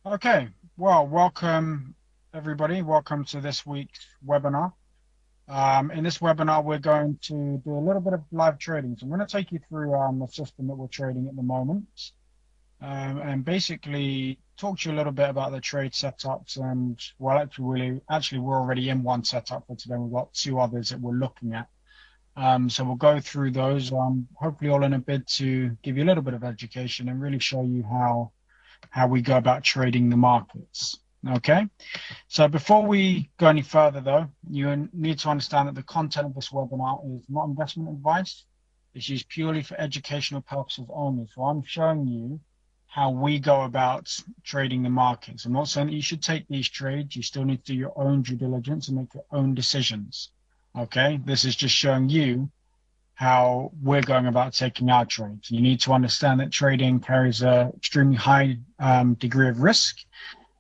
Okay, well, welcome everybody. Welcome to this week's webinar. In this webinar, we're going to do a little bit of live trading. So I'm going to take you through the system that we're trading at the moment, and basically talk to you a little bit about the trade setups. And well, actually, we're already in one setup for today. We've got two others that we're looking at. So we'll go through those, hopefully all in a bid to give you a little bit of education and really show you how we go about trading the markets. Okay, so before we go any further, though, you need to understand that the content of this webinar is not investment advice. It's used purely for educational purposes only. So I'm showing you how we go about trading the markets. I'm not saying that you should take these trades. You still need to do your own due diligence and make your own decisions. Okay, this is just showing you how we're going about taking our trades. You need to understand that trading carries an extremely high degree of risk,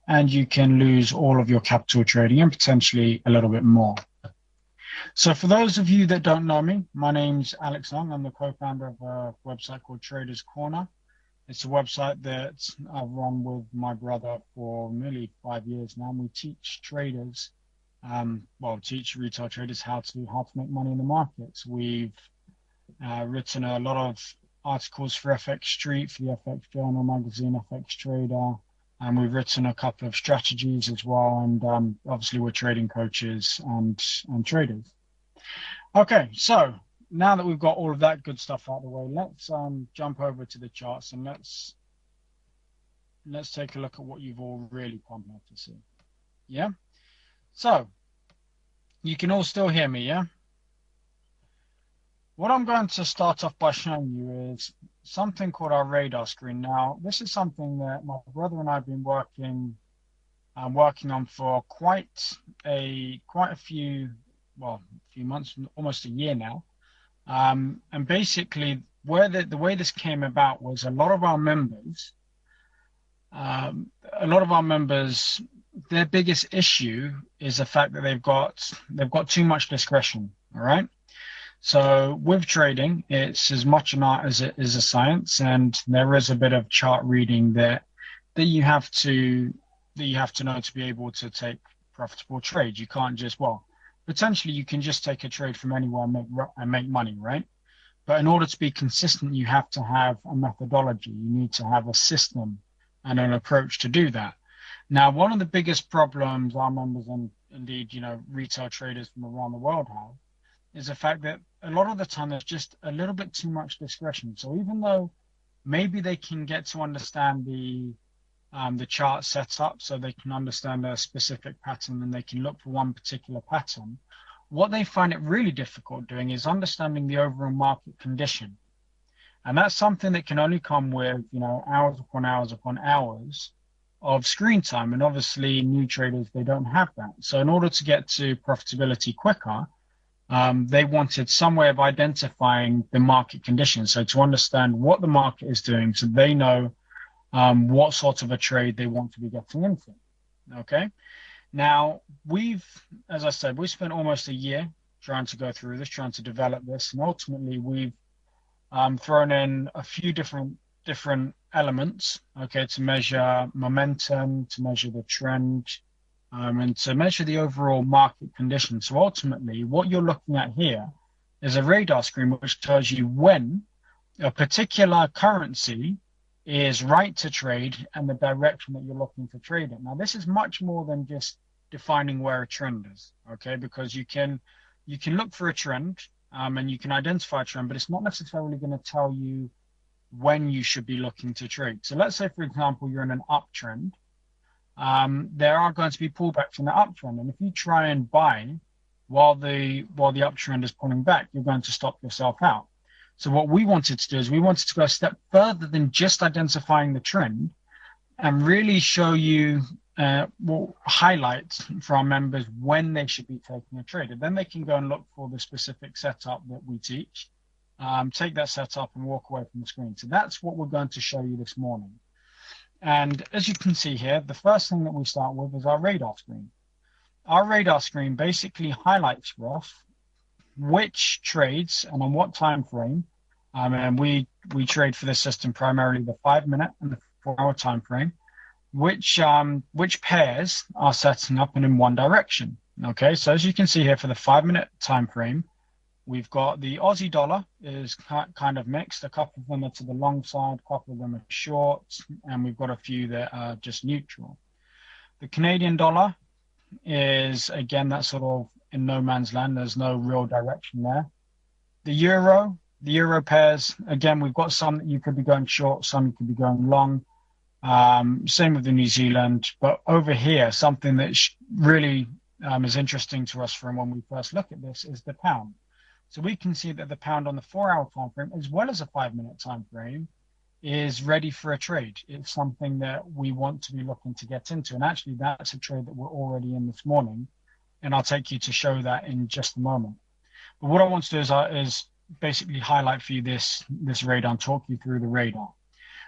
and you can lose all of your capital trading and potentially a little bit more. So for those of you that don't know me, my name's Alex Ong. I'm the co-founder of a website called Traders Corner. It's a website that I've run with my brother for nearly 5 years now. And we teach traders, teach retail traders how to make money in the markets. We've written a lot of articles for FX Street, for the FX Journal magazine, FX Trader, and we've written a couple of strategies as well. And obviously, we're trading coaches and traders. Okay, so now that we've got all of that good stuff out of the way, let's jump over to the charts and let's take a look at what you've all really come here to see. Yeah. So you can all still hear me, yeah? What I'm going to start off by showing you is something called our radar screen. Now, this is something that my brother and I have been working on for quite a few months, almost a year now. And basically, the way this came about was a lot of our members, their biggest issue is the fact that they've got too much discretion. All right. So with trading, it's as much an art as it is a science, and there is a bit of chart reading that you have to know to be able to take profitable trades. You can't just potentially you can just take a trade from anywhere and make money, right? But in order to be consistent, you have to have a methodology. You need to have a system and an approach to do that. Now, one of the biggest problems our members and indeed, retail traders from around the world have is the fact that a lot of the time there's just a little bit too much discretion. So even though maybe they can get to understand the chart setup, so they can understand a specific pattern and they can look for one particular pattern, what they find it really difficult doing is understanding the overall market condition. And that's something that can only come with, hours upon hours upon hours of screen time. And obviously new traders, they don't have that. So in order to get to profitability quicker, they wanted some way of identifying the market conditions. So to understand what the market is doing, so they know what sort of a trade they want to be getting into. Okay. Now, as I said, we spent almost a year trying to go through this, trying to develop this. And ultimately, we've thrown in a few different elements, okay, to measure momentum, to measure the trend, and to measure the overall market conditions. So ultimately, what you're looking at here is a radar screen which tells you when a particular currency is right to trade and the direction that you're looking to trade it. Now, this is much more than just defining where a trend is, okay? Because you can look for a trend and you can identify a trend, but it's not necessarily going to tell you when you should be looking to trade. So let's say, for example, you're in an uptrend. There are going to be pullbacks in the uptrend, and if you try and buy while the uptrend is pulling back, you're going to stop yourself out. So what we wanted to do is we wanted to go a step further than just identifying the trend and really show you, highlight for our members when they should be taking a trade. And then they can go and look for the specific setup that we teach, take that setup and walk away from the screen. So that's what we're going to show you this morning. And as you can see here, the first thing that we start with is our radar screen. Our radar screen basically highlights for us which trades and on what time frame, and we trade for this system primarily the 5-minute and the 4-hour time frame, which pairs are setting up and in one direction. Okay, so as you can see here for the 5-minute time frame, we've got the Aussie dollar is kind of mixed. A couple of them are to the long side, a couple of them are short, and we've got a few that are just neutral. The Canadian dollar is, again, that sort of in no man's land. There's no real direction there. The euro pairs, again, we've got some that you could be going short, some you could be going long. Same with the New Zealand. But over here, something that really is interesting to us from when we first look at this is the pound. So we can see that the pound on the 4-hour time frame, as well as a 5-minute time frame, is ready for a trade. It's something that we want to be looking to get into. And actually, that's a trade that we're already in this morning. And I'll take you to show that in just a moment. But what I want to do is basically highlight for you this radar and talk you through the radar.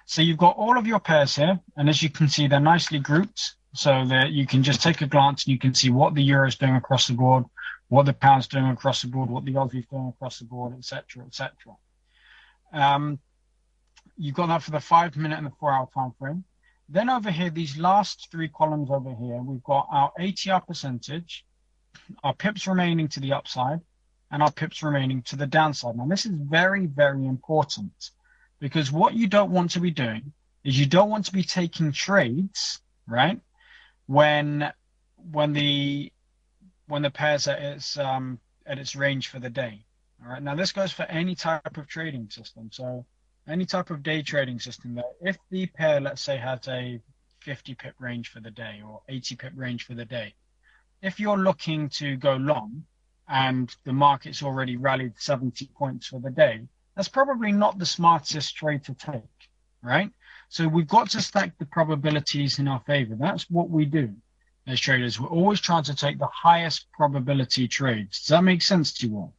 So you've got all of your pairs here. And as you can see, they're nicely grouped so that you can just take a glance and you can see what the euro is doing across the board, what the pound's doing across the board, what the Aussie's doing across the board, etc., etc. You've got that for the 5-minute and the 4-hour time frame. Then over here, these last 3 columns over here, we've got our ATR percentage, our pips remaining to the upside, and our pips remaining to the downside. Now, this is very, very important because what you don't want to be doing is you don't want to be taking trades, right, when the pair's at its range for the day. All right. Now, this goes for any type of trading system. So any type of day trading system, that if the pair, let's say, has a 50 pip range for the day or 80 pip range for the day, if you're looking to go long and the market's already rallied 70 points for the day, that's probably not the smartest trade to take, right? So we've got to stack the probabilities in our favor. That's what we do as traders. We're always trying to take the highest probability trades. Does that make sense to you all?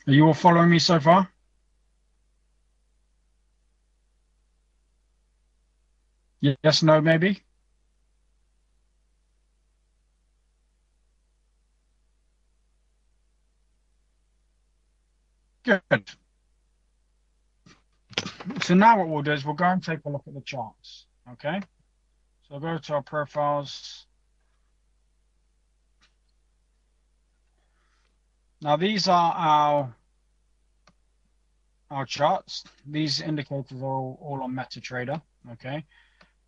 Are you all following me so far? Yes, no, maybe? Good. So now what we'll do is we'll go and take a look at the charts, okay? So I'll go to our profiles. Now these are our charts. These indicators are all on MetaTrader, okay?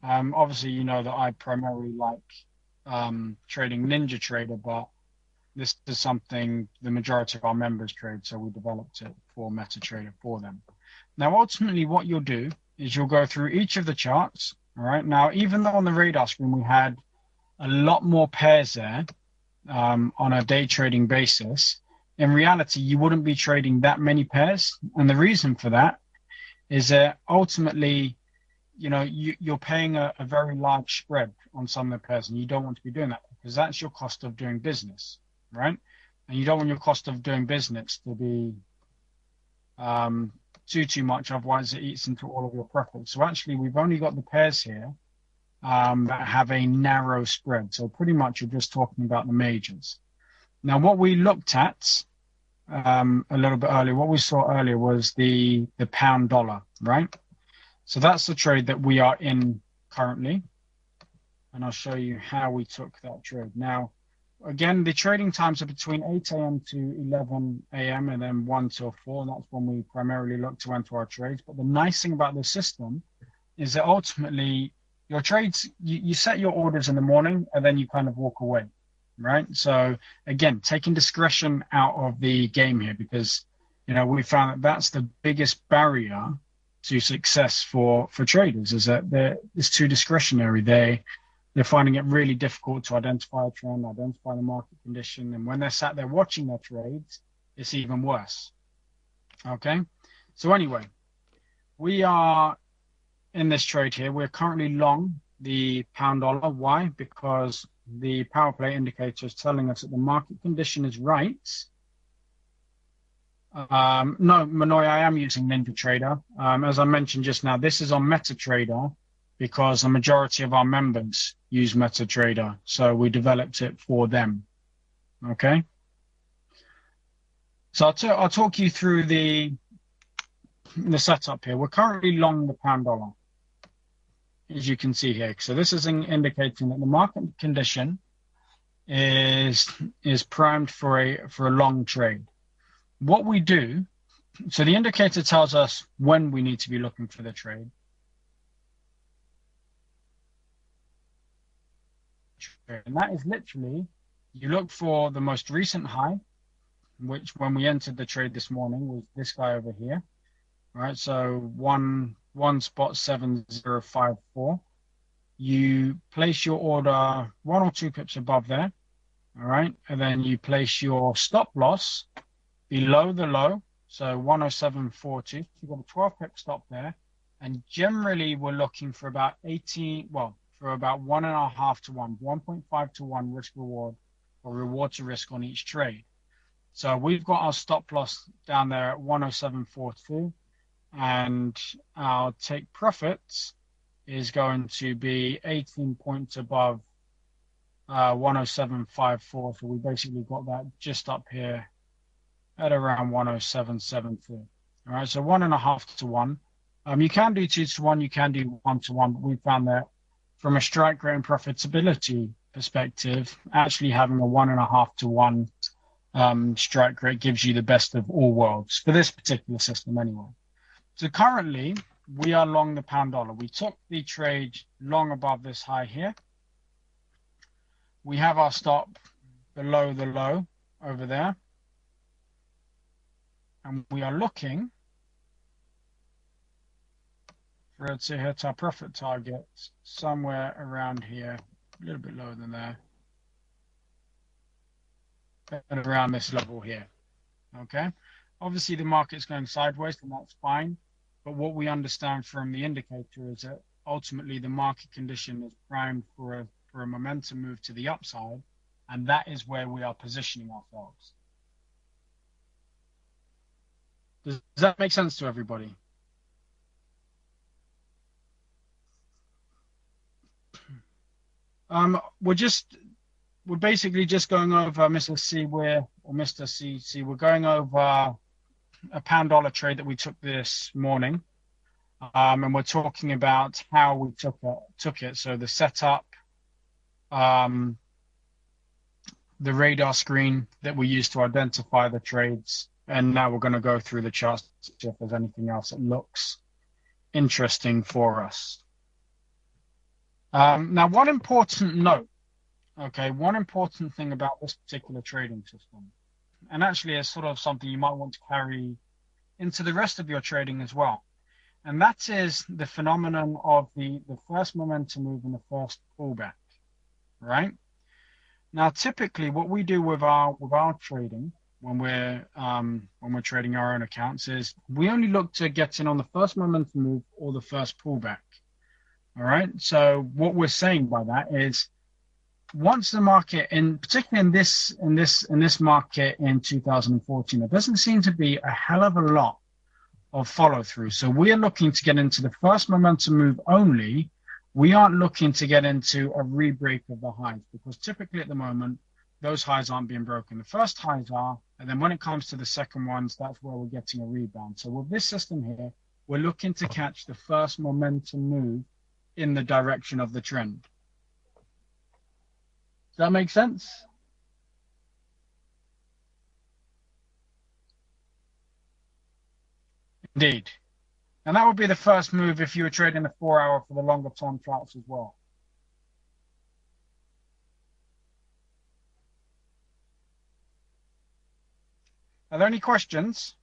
Obviously, you know that I primarily like trading NinjaTrader, but this is something the majority of our members trade, so we developed it for MetaTrader for them. Now, ultimately, what you'll do is you'll go through each of the charts, all right? Now, even though on the radar screen we had a lot more pairs there on a day trading basis, in reality, you wouldn't be trading that many pairs. And the reason for that is that ultimately, you know, you're paying a very large spread on some of the pairs, and you don't want to be doing that because that's your cost of doing business, right? And you don't want your cost of doing business to be too much, otherwise it eats into all of your profits. So actually, we've only got the pairs here that have a narrow spread. So pretty much you're just talking about the majors. Now, what we looked at a little bit earlier, what we saw earlier was the pound dollar, right? So that's the trade that we are in currently. And I'll show you how we took that trade. Now, again, the trading times are between 8 a.m. to 11 a.m. and then 1 till 4. And that's when we primarily look to enter our trades. But the nice thing about this system is that ultimately your trades, you set your orders in the morning and then you kind of walk away, right? So again, taking discretion out of the game here, because, you know, we found that that's the biggest barrier to success for traders, is that it's too discretionary. They're finding it really difficult to identify a trend, identify the market condition. And when they're sat there watching their trades, it's even worse. Okay. So anyway, we are in this trade here. We're currently long the pound dollar. Why? Because the power play indicator is telling us that the market condition is right. No, Manoy, I am using NinjaTrader. As I mentioned just now, this is on MetaTrader because the majority of our members use MetaTrader. So we developed it for them. Okay. So I'll talk you through the the setup here. We're currently long the pound dollar, as you can see here. So this is indicating that the market condition is primed for a long trade. What we do, so the indicator tells us when we need to be looking for the trade. And that is literally, you look for the most recent high, which when we entered the trade this morning was this guy over here. All right, so one spot 7054. You place your order 1 or 2 pips above there. All right, and then you place your stop loss below the low, so 107.40. You've got a 12 pip stop there, and generally we're looking for about 18, well, for about 1.5 to 1, 1.5 to 1 risk reward or reward to risk on each trade. So we've got our stop loss down there at 107.42, and our take profits is going to be 18 points above 107.54. So we basically got that just up here at around 107.72. All right, so 1.5 to 1. You can do 2 to 1, you can do 1 to 1, but we found that from a strike rate and profitability perspective, actually having a 1.5 to 1 strike rate gives you the best of all worlds for this particular system anyway. So currently we are long the pound dollar. We took the trade long above this high here. We have our stop below the low over there. And we are looking for it to hit our profit target somewhere around here, a little bit lower than there, and around this level here. Okay. Obviously the market's going sideways, and that's fine. But what we understand from the indicator is that ultimately the market condition is primed for a momentum move to the upside, and that is where we are positioning ourselves. Does that make sense to everybody? We're basically just going over Mr. C. Mr. CC. We're going over a pound dollar trade that we took this morning, and we're talking about how we took it. So the setup, the radar screen that we use to identify the trades, and now we're going to go through the charts to see if there's anything else that looks interesting for us. Now, one important note, okay, one important thing about this particular trading system, and actually it's sort of something you might want to carry into the rest of your trading as well, and that is the phenomenon of the first momentum move and the first pullback, right? Now, typically, what we do with our trading when we're trading our own accounts is we only look to get in on the first momentum move or the first pullback. All right. So what we're saying by that is, once the market, particularly in this market in 2014, there doesn't seem to be a hell of a lot of follow through. So we are looking to get into the first momentum move only. We aren't looking to get into a re-break of the highs, because typically at the moment, those highs aren't being broken. The first highs are, and then when it comes to the second ones, that's where we're getting a rebound. So with this system here, we're looking to catch the first momentum move in the direction of the trend. Does that make sense? Indeed. And that would be the first move if you were trading the 4-hour for the longer term charts as well. Are there any questions?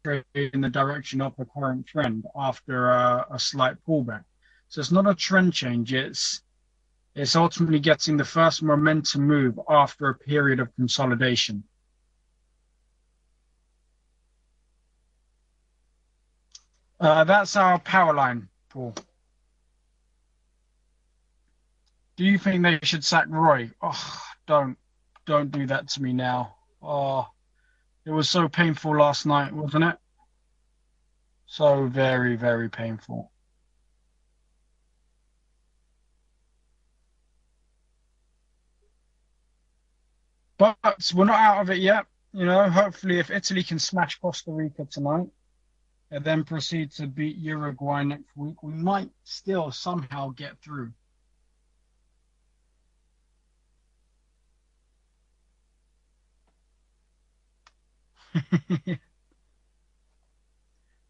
In the direction of the current trend after a slight pullback. So it's not a trend change. It's ultimately getting the first momentum move after a period of consolidation. That's our power line, Paul. Do you think they should sack Roy? Oh, don't do that to me now. Oh, it was so painful last night, wasn't it? So very, very painful. But we're not out of it yet. You know, hopefully if Italy can smash Costa Rica tonight and then proceed to beat Uruguay next week, we might still somehow get through.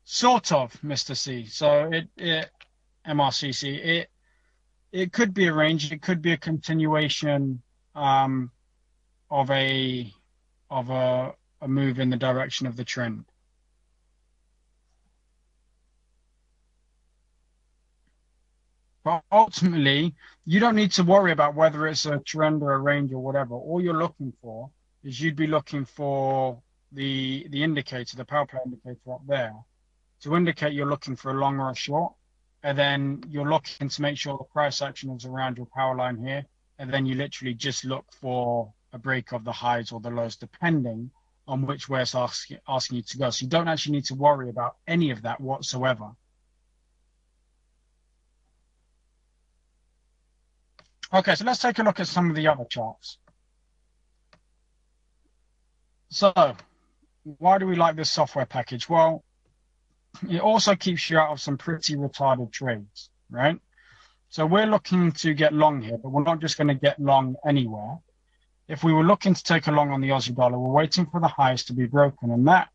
Sort of, Mr. C. So it MRCC, it could be arranged. It could be a continuation um, of a move in the direction of the trend. But ultimately, you don't need to worry about whether it's a trend or a range or whatever. All you're looking for is you'd be looking for the indicator, the power play indicator up there, to indicate you're looking for a long or a short, and then you're looking to make sure the price action is around your power line here, and then you literally just look for a break of the highs or the lows, depending on which way it's asking you to go. So you don't actually need to worry about any of that whatsoever. Okay, so let's take a look at some of the other charts. So why do we like this software package? Well, it also keeps you out of some pretty retarded trades, right? So we're looking to get long here, but we're not just going to get long anywhere. If we were looking to take a long on the Aussie dollar, we're waiting for the highs to be broken. And that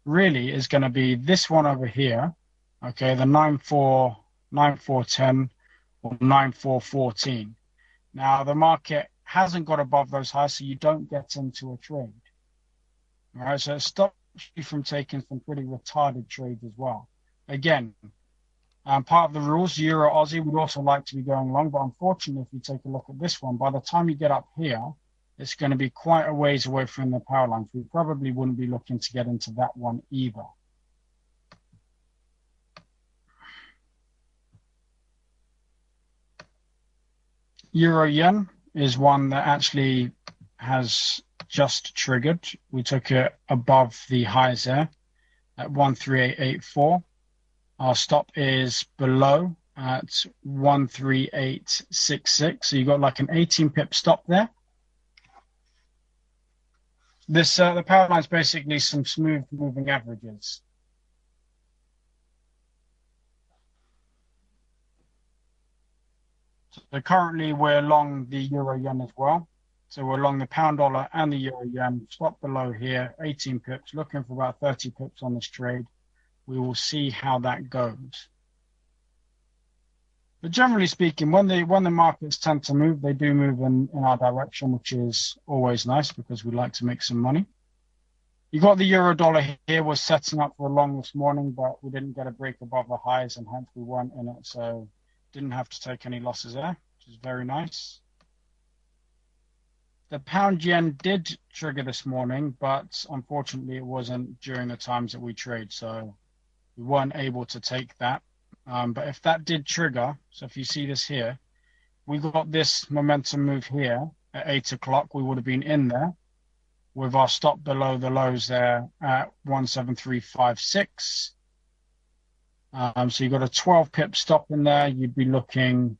really is going to be this one over here, okay, the 9410 or 9414. Now, the market hasn't got above those highs, so you don't get into a trade. All right, so it stops you from taking some pretty retarded trades as well. Again, part of the rules, Euro Aussie would also like to be going long, but unfortunately, if you take a look at this one, by the time you get up here, it's going to be quite a ways away from the power lines. We probably wouldn't be looking to get into that one either. Euro yen is one that actually has just triggered. We took it above the highs there at 13884. Our stop is below at 13866. So you got like an 18 pip stop there. This the power line is basically some smooth moving averages. So currently we're long the euro yen as well. So we're long the pound dollar and the euro yen. Stop below here, 18 pips, looking for about 30 pips on this trade. We will see how that goes. But generally speaking, when the markets tend to move, they do move in our direction, which is always nice because we like to make some money. You got the euro dollar here. We're setting up for a long this morning, but we didn't get a break above the highs, and hence we weren't in it. So didn't have to take any losses there, which is very nice. The pound yen did trigger this morning, but unfortunately it wasn't during the times that we trade. So we weren't able to take that. But if that did trigger, so if you see this here, we got this momentum move here at 8 o'clock. We would have been in there with our stop below the lows there at 17356. So you got a 12 pip stop in there. You'd be looking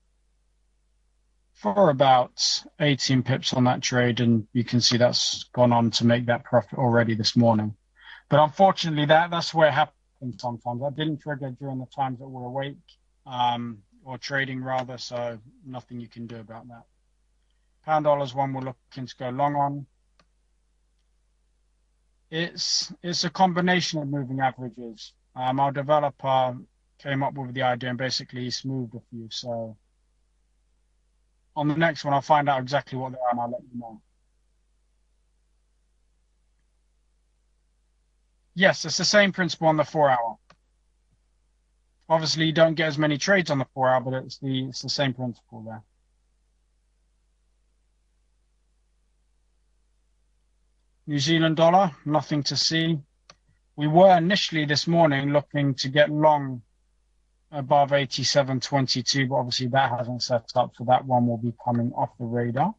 for about 18 pips on that trade, and you can see that's gone on to make that profit already this morning. But unfortunately, that's where it happens sometimes. That didn't trigger during the times that we're awake or trading rather, so nothing you can do about that. Pound dollar is one we're looking to go long on. It's a combination of moving averages. Our developer came up with the idea and basically smoothed a few. So on the next one, I'll find out exactly what they are and I'll let you know. Yes, it's the same principle on the 4 hour. Obviously, you don't get as many trades on the 4 hour, but it's the same principle there. New Zealand dollar, nothing to see. We were initially this morning looking to get long above 87.22, but obviously that hasn't set up, so that one will be coming off the radar.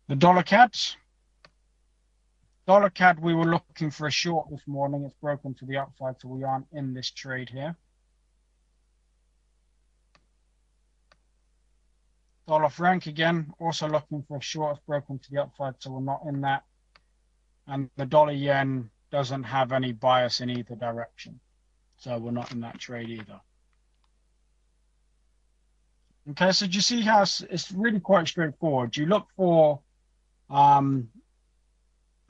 The dollar CAD. Dollar CAD, we were looking for a short this morning. It's broken to the upside, so we aren't in this trade here. Dollar franc again, also looking for a short. It's broken to the upside, so we're not in that. and the dollar yen doesn't have any bias in either direction. So we're not in that trade either. Okay, so do you see how it's really quite straightforward? Um,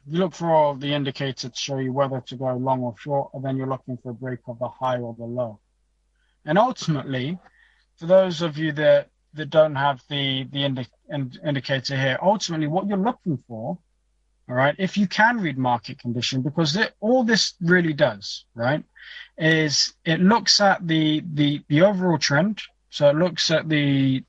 you look for all the indicators to show you whether to go long or short, and then you're looking for a break of the high or the low. And ultimately, for those of you that don't have the indicator here, ultimately what you're looking for, all right, if you can read market condition, because all this really does, right, is it looks at the overall trend. So it looks at the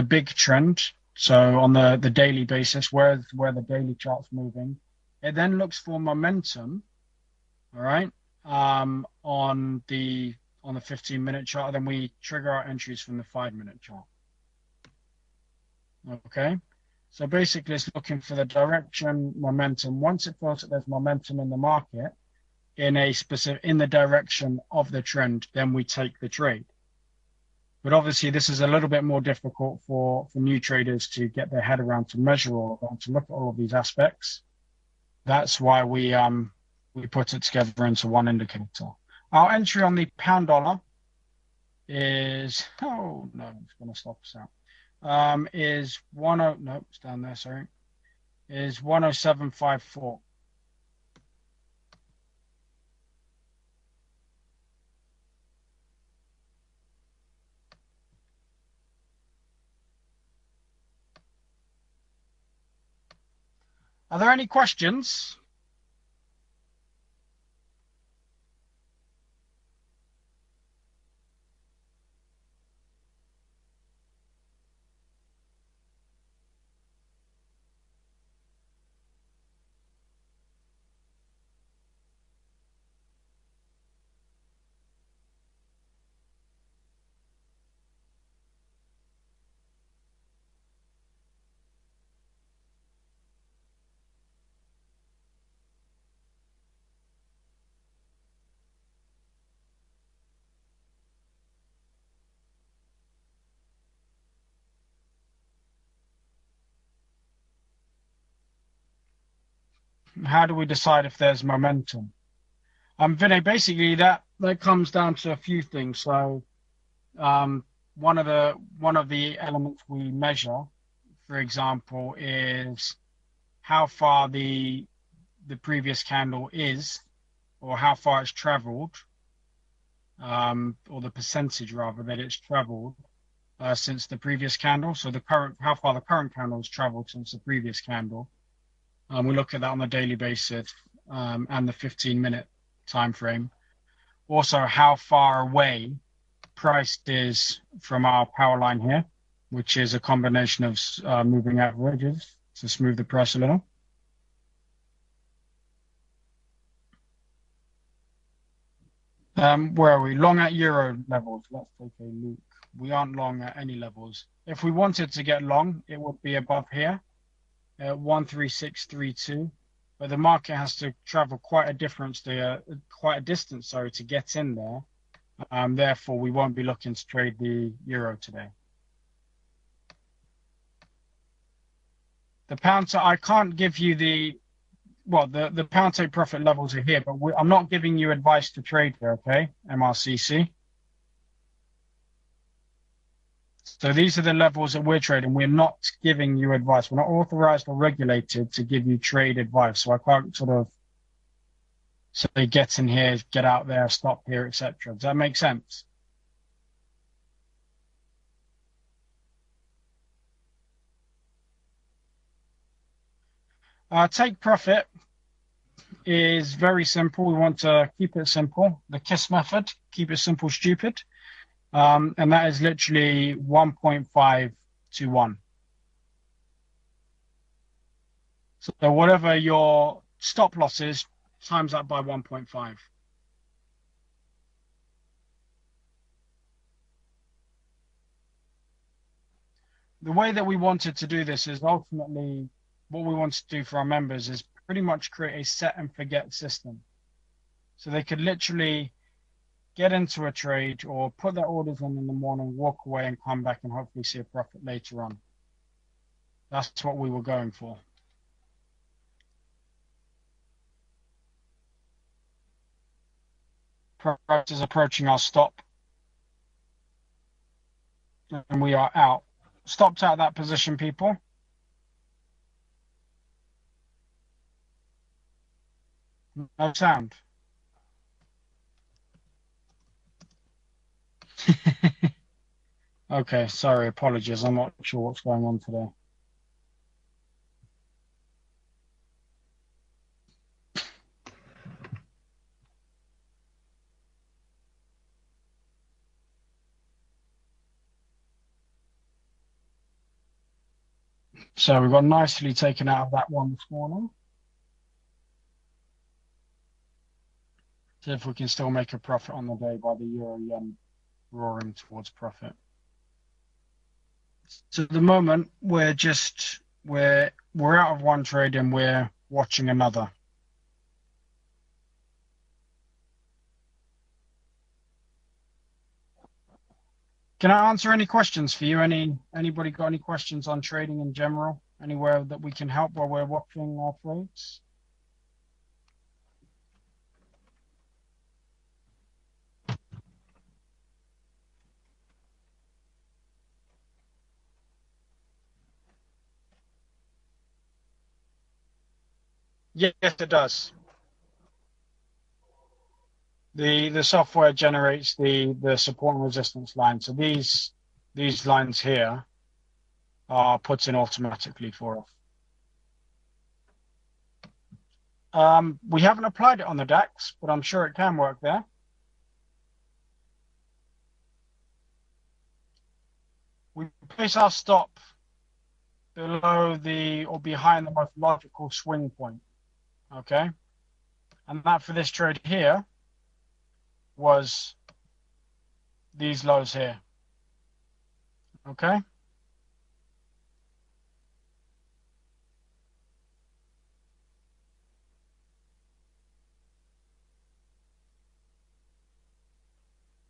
big trend. So on the daily basis, where the daily chart's moving, it then looks for momentum, all right, on the 15-minute chart. Then we trigger our entries from the 5-minute chart. Okay. So basically, it's looking for the direction, momentum. Once it feels that there's momentum in the market in the direction of the trend, then we take the trade. But obviously, this is a little bit more difficult for new traders to get their head around, to measure all of that, to look at all of these aspects. That's why we put it together into one indicator. Our entry on the pound dollar is, oh no, it's going to stop us out. Is 10, no, it's down there, sorry, is 107.54. Are there any questions? How do we decide if there's momentum? Vinay, basically that comes down to a few things. So one of the elements we measure, for example, is how far the previous candle is, or how far it's traveled, or the percentage rather that it's traveled since the previous candle. So how far the current candle has traveled since the previous candle. We look at that on a daily basis, and the 15-minute time frame. Also, how far away price is from our power line here, which is a combination of moving averages to smooth the price a little. Where are we? Long at euro levels. Let's take a look. We aren't long at any levels. If we wanted to get long, it would be above here at 13632. But the market has to travel quite a distance, to get in there. Therefore, we won't be looking to trade the euro today. The pound, I can't give you the pound take profit levels are here, but I'm not giving you advice to trade here, okay? MRCC. So these are the levels that we're trading. We're not giving you advice. We're not authorized or regulated to give you trade advice. So I can't sort of say get in here, get out there, stop here, etc. Does that make sense? Take profit is very simple. We want to keep it simple. The KISS method, keep it simple, stupid. And that is literally 1.5 to 1. So whatever your stop loss is, times that by 1.5. The way that we wanted to do this is ultimately what we want to do for our members is pretty much create a set and forget system. So they could literally get into a trade or put their orders in the morning, walk away and come back and hopefully see a profit later on. That's what we were going for. Price is approaching our stop, and we are out. Stopped out that position, people. No sound. Okay, sorry, apologies. I'm not sure what's going on today. So we got nicely taken out of that one this morning. See if we can still make a profit on the day by the euro yen roaring towards profit. So at the moment we're out of one trade and we're watching another. Can I answer any questions for you? Anybody got any questions on trading in general? Anywhere that we can help while we're watching our trades? Yes, it does. The software generates the support and resistance line. So these lines here are put in automatically for us. We haven't applied it on the DAX, but I'm sure it can work there. We place our stop below or behind the most logical swing point. Okay. And that for this trade here was these lows here. Okay.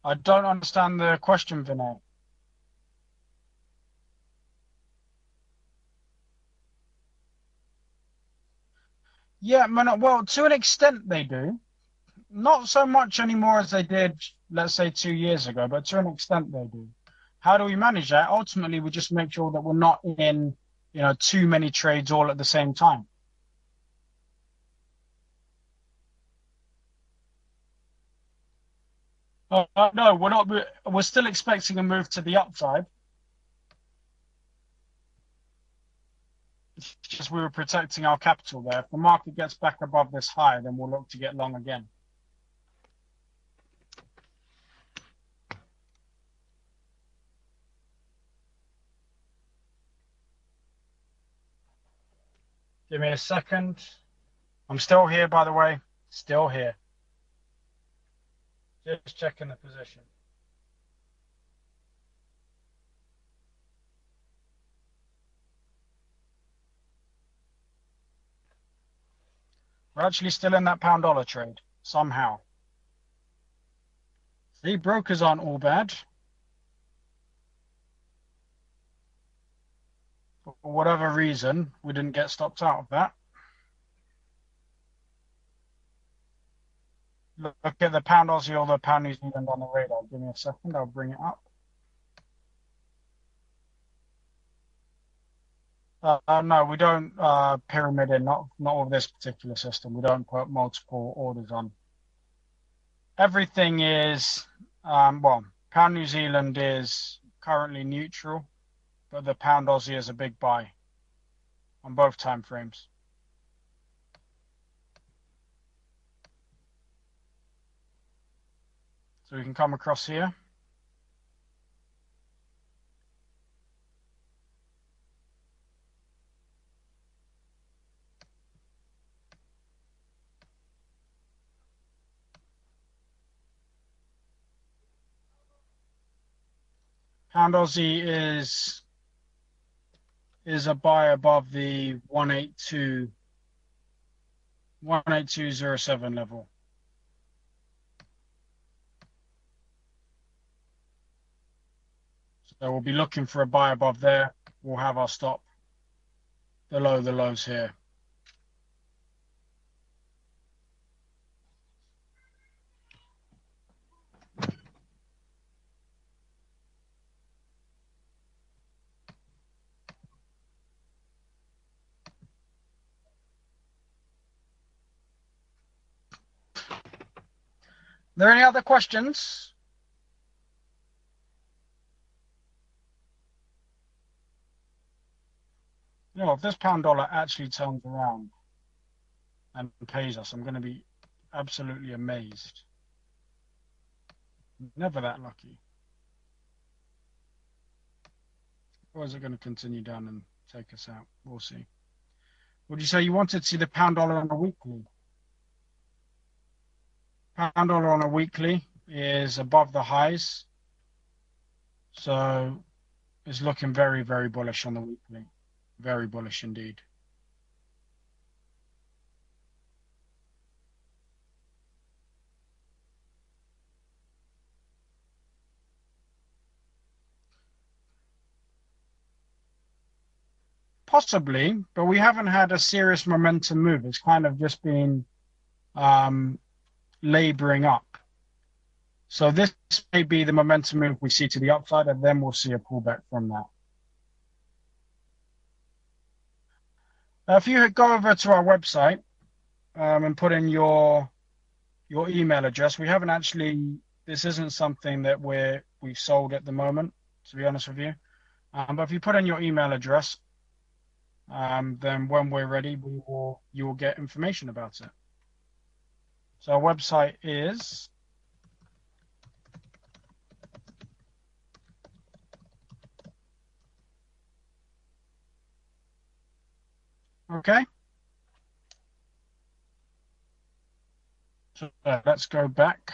I don't understand the question, Vinay. Yeah, well, to an extent they do. Not so much anymore as they did, let's say, 2 years ago, but to an extent they do. How do we manage that? Ultimately, we just make sure that we're not in, too many trades all at the same time. No, we're not. We're still expecting a move to the upside. It's just we were protecting our capital there. If the market gets back above this high, then we'll look to get long again. Give me a second. I'm still here, by the way. Still here. Just checking the position. We're actually still in that pound dollar trade somehow. The brokers aren't all bad. For whatever reason, we didn't get stopped out of that. Look at the pound Aussie or the pound New Zealand on the radar. Give me a second. I'll bring it up. No, we don't pyramid in, not with this particular system. We don't put multiple orders on. Everything is, well, pound New Zealand is currently neutral, but the pound Aussie is a big buy on both time frames. So we can come across here. Pound Aussie is a buy above the 182.07 level. So we'll be looking for a buy above there. We'll have our stop below the lows here. there any other questions? You know, if this pound dollar actually turns around and pays us, I'm going to be absolutely amazed. Never that lucky. Or is it going to continue down and take us out? We'll see. Would you say you wanted to see the pound dollar on a weekly? Pound dollar on a weekly is above the highs. So it's looking very, very bullish on the weekly. Very bullish indeed. Possibly, but we haven't had a serious momentum move. It's kind of just been laboring up. So this may be the momentum move we see to the upside, and then we'll see a pullback from that. If you go over to our website and put in your email address, we haven't actually. This isn't something that we've sold at the moment, to be honest with you. But if you put in your email address, then when we're ready, you will get information about it. So our website is okay. So let's go back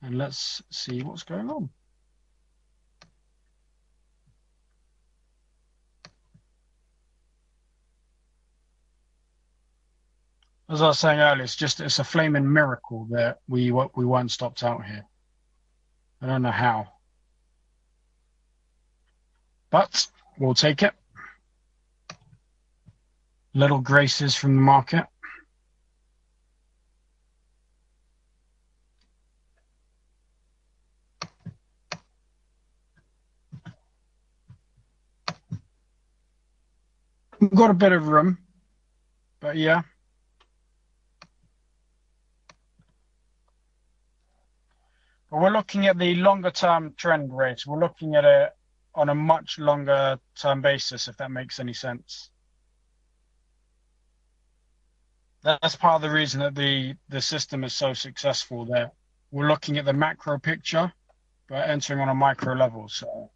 and let's see what's going on. As I was saying earlier, it's a flaming miracle that we weren't stopped out here. I don't know how, but we'll take it. Little graces from the market. We've got a bit of room, but yeah. But we're looking at the longer term trend rate. We're looking at it on a much longer term basis, if that makes any sense. That's part of the reason that the system is so successful there. We're looking at the macro picture, but entering on a micro level. So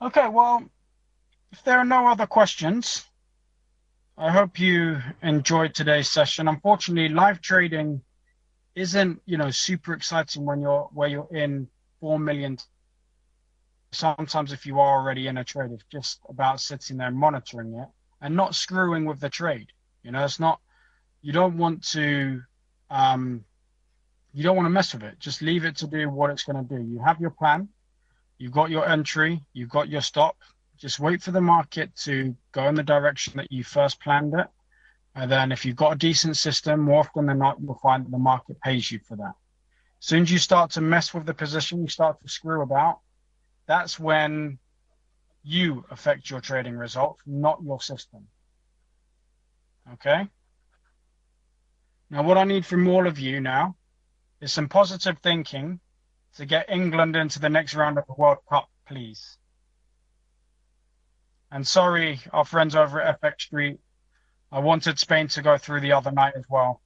okay, well, if there are no other questions, I hope you enjoyed today's session. Unfortunately, live trading isn't, super exciting when you're in 4 million. Sometimes if you are already in a trade, it's just about sitting there monitoring it and not screwing with the trade. It's not, you don't want to mess with it. Just leave it to do what it's going to do. You have your plan, you've got your entry, you've got your stop. Just wait for the market to go in the direction that you first planned it. And then if you've got a decent system, more often than not, you'll find that the market pays you for that. As soon as you start to mess with the position, you start to screw about, that's when you affect your trading results, not your system. Okay? Now, what I need from all of you now is some positive thinking to get England into the next round of the World Cup, please. And sorry, our friends over at FX Street, I wanted Spain to go through the other night as well.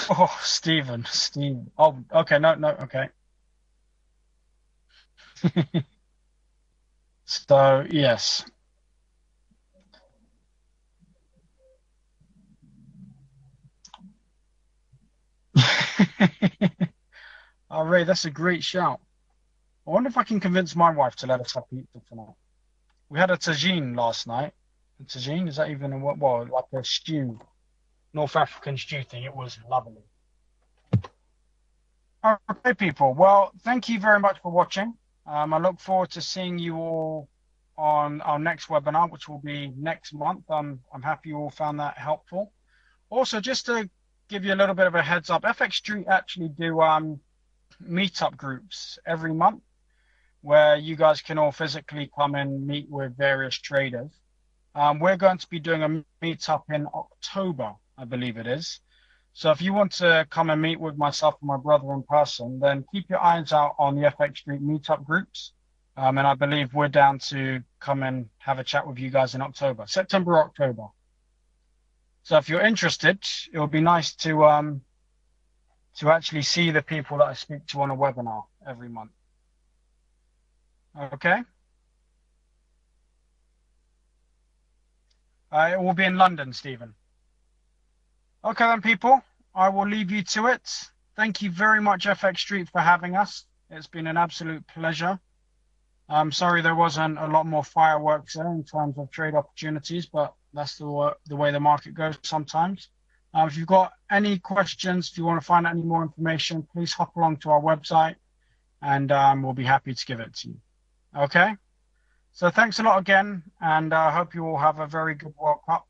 Oh, Stephen. Oh, okay, no, okay. So, yes. Oh, Ray, that's a great shout. I wonder if I can convince my wife to let us have pizza tonight. We had a tagine last night. A tagine, is that even like a stew, North African stew thing? It was lovely. Okay, people. Well, thank you very much for watching. I look forward to seeing you all on our next webinar, which will be next month. I'm happy you all found that helpful. Also, just to give you a little bit of a heads up, FX Street actually do meetup groups every month where you guys can all physically come and meet with various traders. We're going to be doing a meetup in October, I believe it is. So if you want to come and meet with myself and my brother in person, then keep your eyes out on the FX Street meetup groups. And I believe we're down to come and have a chat with you guys in October, September, October. So if you're interested, it would be nice to actually see the people that I speak to on a webinar every month. Okay? It will be in London, Stephen. Okay then, people. I will leave you to it. Thank you very much, FX Street, for having us. It's been an absolute pleasure. I'm sorry there wasn't a lot more fireworks there in terms of trade opportunities, but that's the way the market goes sometimes. If you've got any questions, if you want to find out any more information, please hop along to our website and we'll be happy to give it to you. Okay? So thanks a lot again, and I hope you all have a very good World Cup,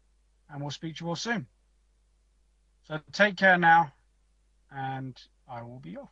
and we'll speak to you all soon. So take care now, and I will be off.